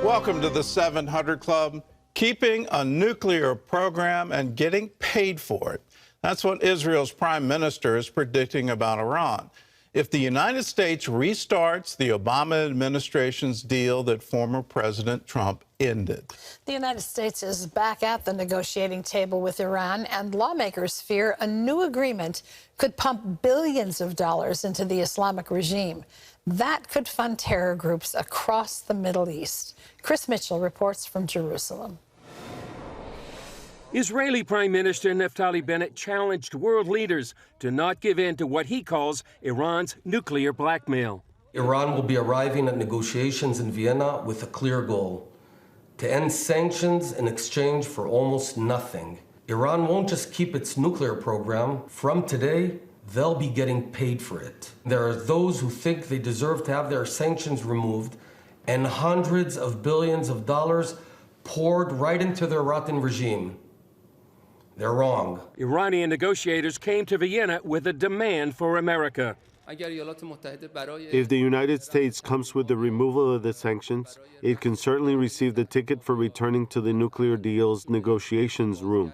Welcome to the 700 Club. Keeping a nuclear program and getting paid for it. That's what Israel's prime minister is predicting about Iran. If the United States restarts the Obama administration's deal that former President Trump ended. The United States is back at the negotiating table with Iran, and lawmakers fear a new agreement could pump billions of dollars into the Islamic regime. That could fund terror groups across the Middle East. Chris Mitchell reports from Jerusalem. Israeli Prime Minister Naftali Bennett challenged world leaders to not give in to what he calls Iran's nuclear blackmail. Iran will be arriving at negotiations in Vienna with a clear goal: to end sanctions in exchange for almost nothing. Iran won't just keep its nuclear program. From today, they'll be getting paid for it. There are those who think they deserve to have their sanctions removed and hundreds of billions of dollars poured right into their rotten regime. They're wrong. Iranian negotiators came to Vienna with a demand for America. If the United States comes with the removal of the sanctions, it can certainly receive the ticket for returning to the nuclear deal's negotiations room.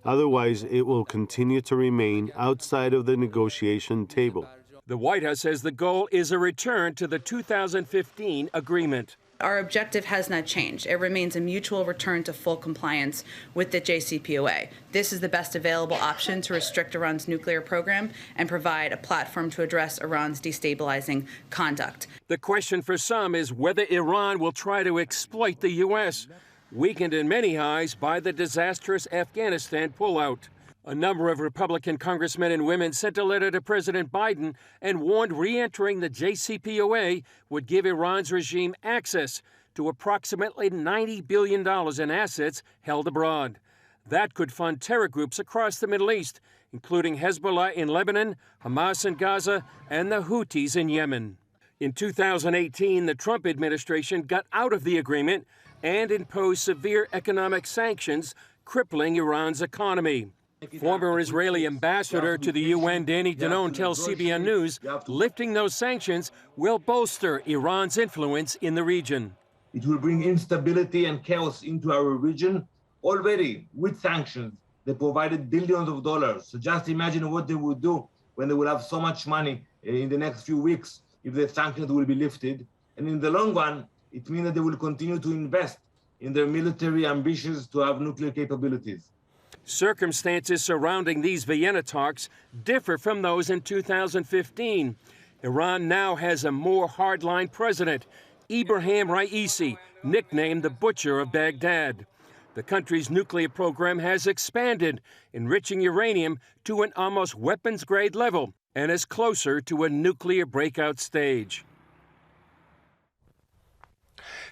Otherwise, it will continue to remain outside of the negotiation table. The White House says the goal is a return to the 2015 agreement. Our objective has not changed. It remains a mutual return to full compliance with the JCPOA. This is the best available option to restrict Iran's nuclear program and provide a platform to address Iran's destabilizing conduct. The question for some is whether Iran will try to exploit the U.S., weakened in many eyes by the disastrous Afghanistan pullout. A number of Republican congressmen and women sent a letter to President Biden and warned re-entering the JCPOA would give Iran's regime access to approximately $90 billion in assets held abroad. That could fund terror groups across the Middle East, including Hezbollah in Lebanon, Hamas in Gaza, and the Houthis in Yemen. In 2018, the Trump administration got out of the agreement and imposed severe economic sanctions, crippling Iran's economy. Former Israeli ambassador to the UN, Danny Danon, tells CBN News lifting those sanctions will bolster Iran's influence in the region. It will bring instability and chaos into our region. Already, with sanctions, they provided billions of dollars. So just imagine what they would do when they will have so much money in the next few weeks if the sanctions will be lifted. And in the long run, it means that they will continue to invest in their military ambitions to have nuclear capabilities. Circumstances surrounding these Vienna talks differ from those in 2015. Iran now has a more hardline president, Ibrahim Raisi, nicknamed the Butcher of Baghdad. The country's nuclear program has expanded, enriching uranium to an almost weapons-grade level and is closer to a nuclear breakout stage.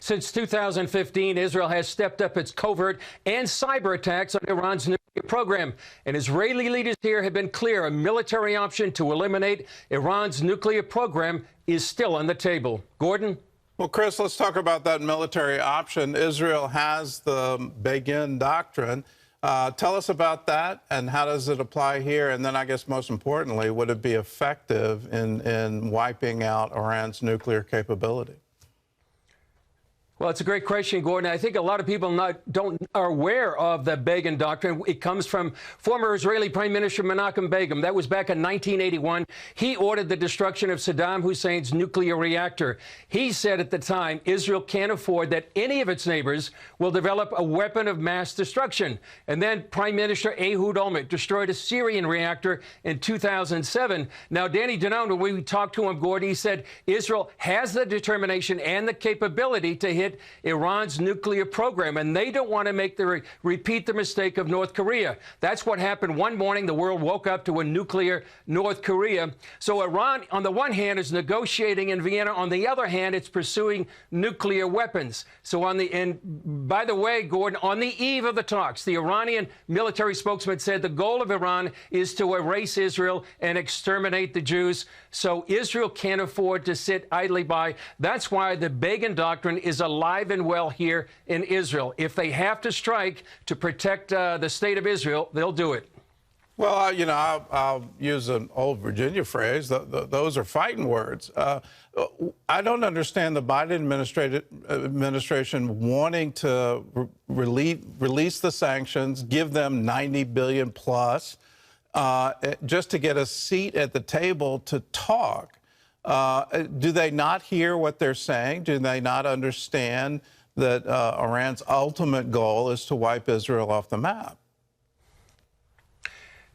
Since 2015, Israel has stepped up its covert and cyber attacks on Iran's nuclear program. And Israeli leaders here have been clear a military option to eliminate Iran's nuclear program is still on the table. Gordon? Well, Chris, let's talk about that military option. Israel has the Begin Doctrine. Tell us about that, and how does it apply here? And then I guess most importantly, would it be effective in wiping out Iran's nuclear capability? Well, it's a great question, Gordon. I think a lot of people are aware of the Begin Doctrine. It comes from former Israeli Prime Minister Menachem Begin. That was back in 1981. He ordered the destruction of Saddam Hussein's nuclear reactor. He said at the time, Israel can't afford that any of its neighbors will develop a weapon of mass destruction. And then Prime Minister Ehud Olmert destroyed a Syrian reactor in 2007. Now, Danny Danon, when we talked to him, Gordon, he said Israel has the determination and the capability to hit Iran's nuclear program, and they don't want to repeat the mistake of North Korea. That's what happened one morning. The world woke up to a nuclear North Korea. So Iran, on the one hand, is negotiating in Vienna. On the other hand, it's pursuing nuclear weapons. So by the way, Gordon, on the eve of the talks, the Iranian military spokesman said the goal of Iran is to erase Israel and exterminate the Jews. So Israel can't afford to sit idly by. That's why the Begin Doctrine is alive and well here in Israel. If they have to strike to protect the state of Israel, they'll do it. Well, you know, I'll use an old Virginia phrase. Those are fighting words. I don't understand the Biden administration wanting to release the sanctions, give them $90 billion plus, just to get a seat at the table to talk. Do they not hear what they're saying? Do they not understand that Iran's ultimate goal is to wipe Israel off the map?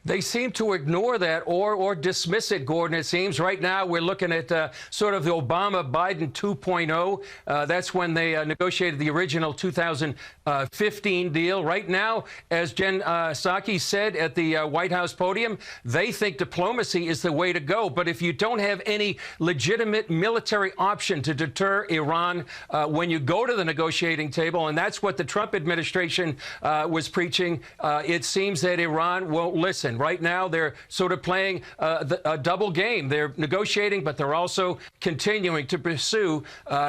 They seem to ignore that or dismiss it, Gordon, it seems. Right now, we're looking at sort of the Obama-Biden 2.0. That's when they negotiated the original 2015 deal. Right now, as Jen Psaki said at the White House podium, they think diplomacy is the way to go. But if you don't have any legitimate military option to deter Iran when you go to the negotiating table, and that's what the Trump administration was preaching, it seems that Iran won't listen. Right now, they're sort of playing a double game. They're negotiating, but they're also continuing to pursue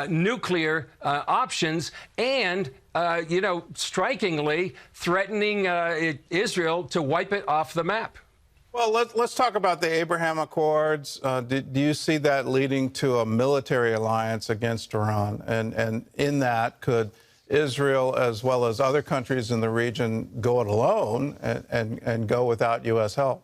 nuclear options and, you know, strikingly threatening Israel to wipe it off the map. Well, let's talk about the Abraham Accords. Do you see that leading to a military alliance against Iran? And in that, could Israel, as well as other countries in the region, go it alone and go without U.S. help?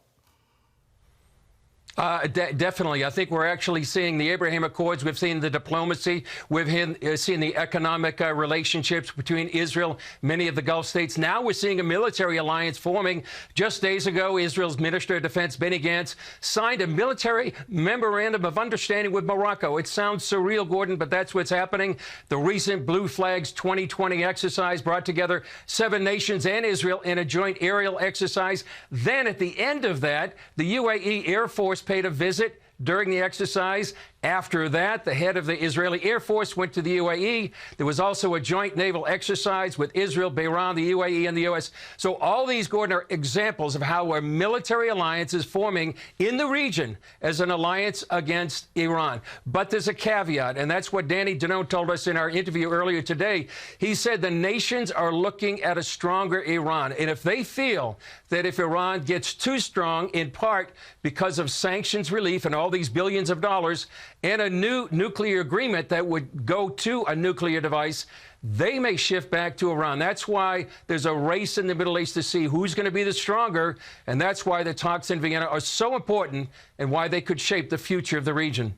Definitely. I think we're actually seeing the Abraham Accords. We've seen the diplomacy. We've seen the economic relationships between Israel, many of the Gulf states. Now we're seeing a military alliance forming. Just days ago, Israel's Minister of Defense, Benny Gantz, signed a military memorandum of understanding with Morocco. It sounds surreal, Gordon, but that's what's happening. The recent Blue Flags 2020 exercise brought together 7 nations and Israel in a joint aerial exercise. Then at the end of that, the UAE Air Force paid a visit during the exercise. After that, the head of the Israeli Air Force went to the UAE. There was also a joint naval exercise with Israel, Bahrain, the UAE, and the U.S. So all these, Gordon, are examples of how a military alliance is forming in the region as an alliance against Iran. But there's a caveat, and that's what Danny Danone told us in our interview earlier today. He said the nations are looking at a stronger Iran. And if they feel that if Iran gets too strong, in part because of sanctions relief and all these billions of dollars, and a new nuclear agreement that would go to a nuclear device, they may shift back to Iran. That's why there's a race in the Middle East to see who's going to be the stronger, and that's why the talks in Vienna are so important and why they could shape the future of the region.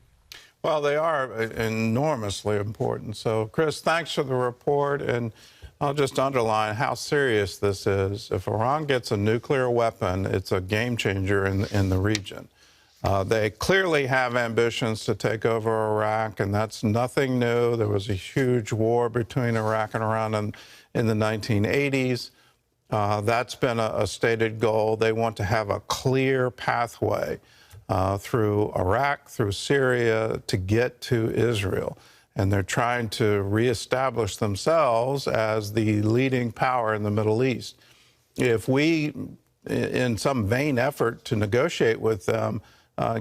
Well, they are enormously important. So, Chris, thanks for the report, and I'll just underline how serious this is. If Iran gets a nuclear weapon, it's a game changer in the region. They clearly have ambitions to take over Iraq, and that's nothing new. There was a huge war between Iraq and Iran in the 1980s. That's been a stated goal. They want to have a clear pathway through Iraq, through Syria, to get to Israel. And they're trying to reestablish themselves as the leading power in the Middle East. If we, in some vain effort to negotiate with them,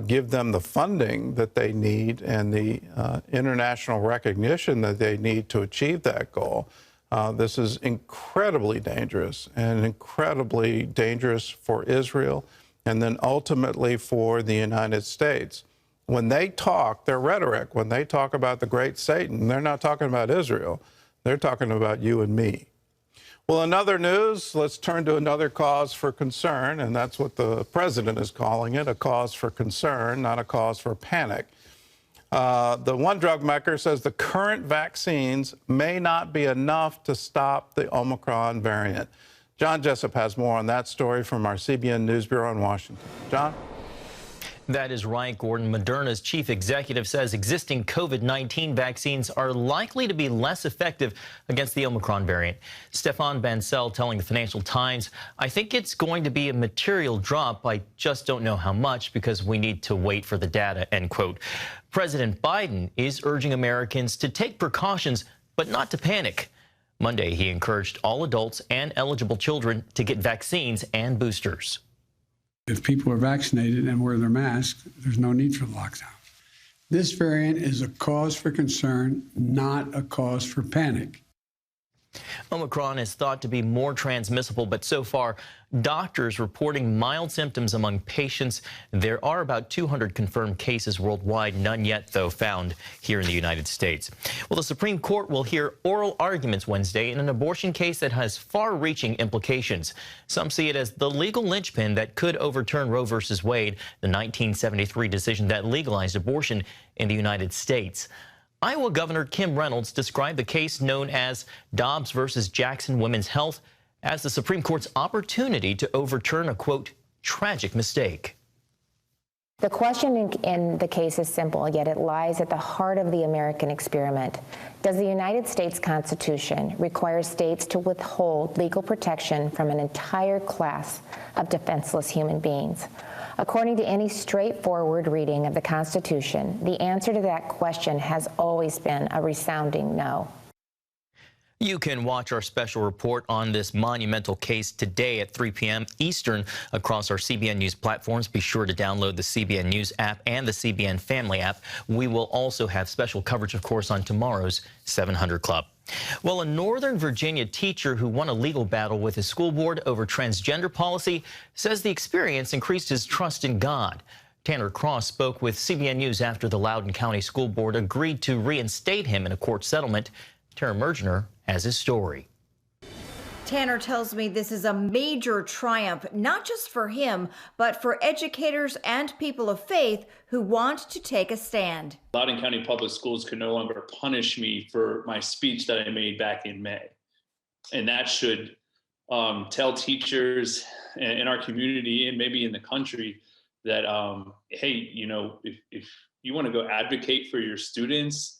give them the funding that they need and the international recognition that they need to achieve that goal, this is incredibly dangerous and incredibly dangerous for Israel and then ultimately for the United States. When they talk, their rhetoric, when they talk about the great Satan, they're not talking about Israel. They're talking about you and me. Well, in other news, let's turn to another cause for concern, and that's what the president is calling it, a cause for concern, not a cause for panic. The one drug maker says the current vaccines may not be enough to stop the Omicron variant. John Jessup has more on that story from our CBN News Bureau in Washington. John? That is right, Gordon. Moderna's chief executive says existing COVID-19 vaccines are likely to be less effective against the Omicron variant. Stefan Bancel telling the Financial Times, "I think it's going to be a material drop. I just don't know how much because we need to wait for the data," end quote. President Biden is urging Americans to take precautions, but not to panic. Monday, he encouraged all adults and eligible children to get vaccines and boosters. If people are vaccinated and wear their masks, there's no need for the lockdown. This variant is a cause for concern, not a cause for panic. Omicron is thought to be more transmissible, but so far, doctors reporting mild symptoms among patients. There are about 200 confirmed cases worldwide, none yet, though, found here in the United States. Well, the Supreme Court will hear oral arguments Wednesday in an abortion case that has far-reaching implications. Some see it as the legal linchpin that could overturn Roe v. Wade, the 1973 decision that legalized abortion in the United States. Iowa Governor Kim Reynolds described the case known as Dobbs versus Jackson Women's Health as the Supreme Court's opportunity to overturn a, quote, tragic mistake. The question in the case is simple, yet it lies at the heart of the American experiment. Does the United States Constitution require states to withhold legal protection from an entire class of defenseless human beings? According to any straightforward reading of the Constitution, the answer to that question has always been a resounding no. You can watch our special report on this monumental case today at 3 p.m. Eastern across our CBN News platforms. Be sure to download the CBN News app and the CBN Family app. We will also have special coverage, of course, on tomorrow's 700 Club. Well, a Northern Virginia teacher who won a legal battle with his school board over transgender policy says the experience increased his trust in God. Tanner Cross spoke with CBN News after the Loudoun County School Board agreed to reinstate him in a court settlement. Tara Mergener has his story. Tanner tells me this is a major triumph, not just for him, but for educators and people of faith who want to take a stand. Loudoun County Public Schools can no longer punish me for my speech that I made back in May. And that should tell teachers in our community and maybe in the country that, hey, you know, if you want to go advocate for your students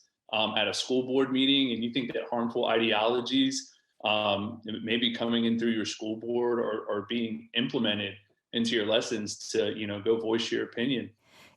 at a school board meeting and you think that harmful ideologies may be coming in through your school board or being implemented into your lessons, to, you know, go voice your opinion.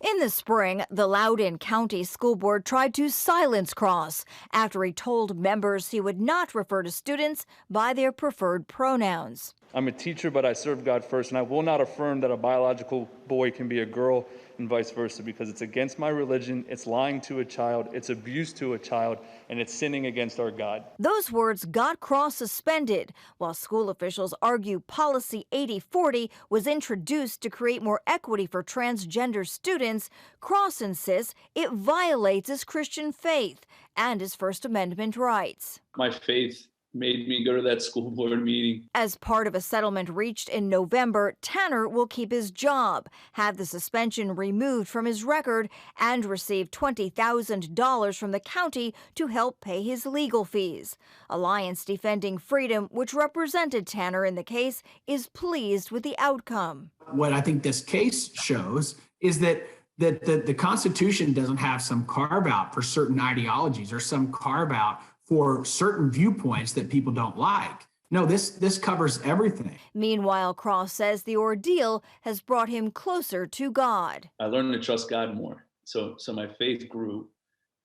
In the spring, the Loudoun County School Board tried to silence Cross after he told members he would not refer to students by their preferred pronouns. I'm a teacher, but I serve God first, and I will not affirm that a biological boy can be a girl and vice versa, because it's against my religion, it's lying to a child, it's abuse to a child, and it's sinning against our God. Those words got Cross suspended, while school officials argue Policy 8040 was introduced to create more equity for transgender students. Cross insists it violates his Christian faith and his First Amendment rights. My faith made me go to that school board meeting. As part of a settlement reached in November, Tanner will keep his job, have the suspension removed from his record, and receive $20,000 from the county to help pay his legal fees. Alliance Defending Freedom, which represented Tanner in the case, is pleased with the outcome. What I think this case shows is that the Constitution doesn't have some carve out for certain ideologies or some carve out for certain viewpoints that people don't like. No, this covers everything. Meanwhile, Cross says the ordeal has brought him closer to God. I learned to trust God more. So my faith grew,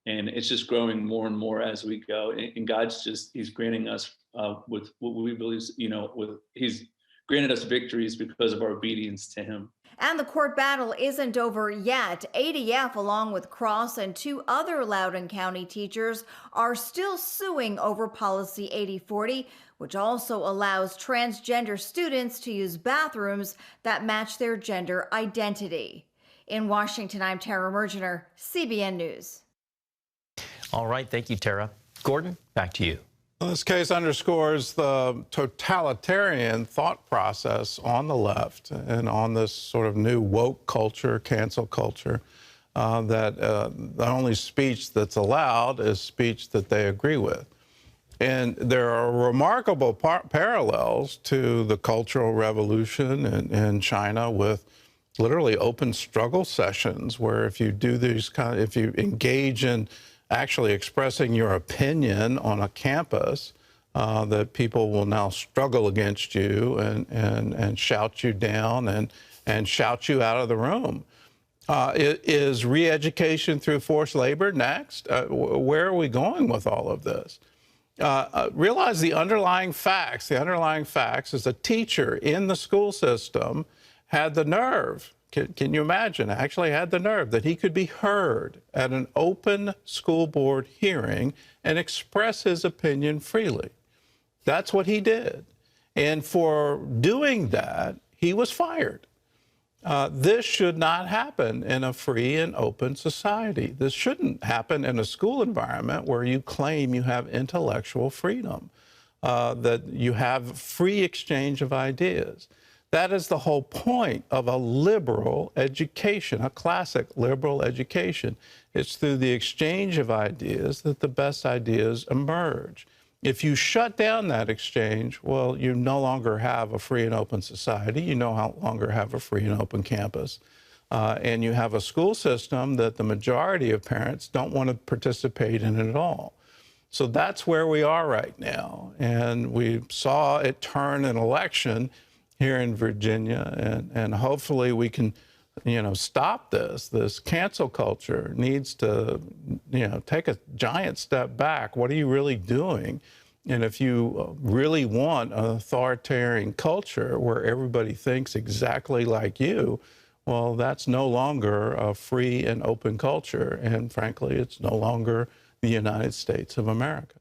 and it's just growing more and more as we go. And God's he's granting us with what we believe, you know, he's granted us victories because of our obedience to him. And the court battle isn't over yet. ADF, along with Cross and 2 other Loudoun County teachers, are still suing over Policy 8040, which also allows transgender students to use bathrooms that match their gender identity. In Washington, I'm Tara Mergener, CBN News. All right, thank you, Tara. Gordon, back to you. This case underscores the totalitarian thought process on the left and on this sort of new woke culture, cancel culture, that the only speech that's allowed is speech that they agree with. And there are remarkable parallels to the Cultural Revolution in China, with literally open struggle sessions where if you do these if you engage in actually expressing your opinion on a campus, that people will now struggle against you and shout you down and shout you out of the room. Is re-education through forced labor next? Where are we going with all of this? Realize the underlying facts. The underlying facts is a teacher in the school system had the nerve, can you imagine, actually had the nerve that he could be heard at an open school board hearing and express his opinion freely. That's what he did. And for doing that, he was fired. This should not happen in a free and open society. This shouldn't happen in a school environment where you claim you have intellectual freedom, that you have free exchange of ideas. That is the whole point of a liberal education, a classic liberal education. It's through the exchange of ideas that the best ideas emerge. If you shut down that exchange, well, you no longer have a free and open society. You no longer have a free and open campus. And you have a school system that the majority of parents don't want to participate in at all. So that's where we are right now. And we saw it turn an election here in Virginia, and hopefully we can, stop this. This cancel culture needs to, take a giant step back. What are you really doing? And if you really want an authoritarian culture where everybody thinks exactly like you, well, that's no longer a free and open culture. And frankly, it's no longer the United States of America.